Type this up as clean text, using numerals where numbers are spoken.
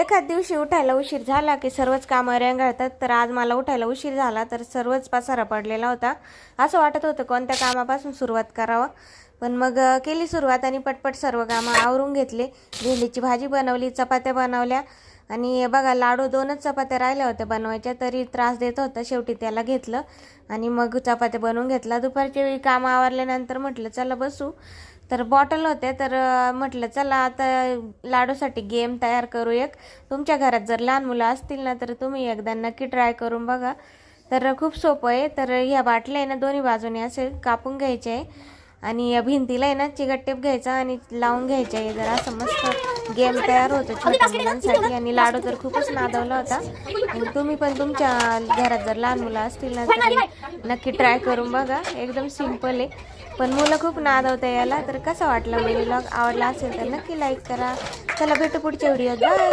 एखाद दिवशी उठायला उशीर झाला की सर्वच कामं रेंगाळतात. तर आज मला उठायला उशीर झाला तर सर्वच पसारा पडलेला होता. असं वाटत होतं कोणत्या कामापासून सुरुवात करावं, पण मग केली सुरुवात आणि पटपट सर्व कामं आवरून घेतले. भेंडीची भाजी बनवली, चपात्या बनवल्या आणि बघा लाडू 2च चपात्या राहिल्या होत्या बनवायच्या तरी त्रास देत होता. शेवटी त्याला घेतलं आणि मग चपात्या बनवून घेतला. दुपारच्या वेळी कामं आवरल्यानंतर म्हटलं चला बसू, तर बॉटल होत्या तर म्हटलं चला आता लाडूसाठी गेम तयार करू एक. तुमच्या घरात जर लहान मुलं असतील ना तर तुम्ही एकदा नक्की ट्राय करून बघा. तर खूप सोपं आहे. तर ह्या बाटल्या आहे ना दोन्ही बाजूने असे कापून घ्यायचे आहे आणि भिंतीला आहे ना चिकट टेप घ्यायचा आणि लावून घ्यायचे आहे. जर असं मस्त गेम तयार होतो छोट्या मुलांसाठी. आणि लाडू तर खूपच नादवला होता. आणि तुम्ही पण तुमच्या घरात जर लहान मुलं असतील ना तर नक्की ट्राय करून बघा. एकदम सिंपल आहे पण मुलं खूप नादवतं याला. तर कसा वाटला व्हिडिओ आवडला असेल तर नक्की लाईक करा. चला भेटू पुढच्या व्हिडिओत. बाय.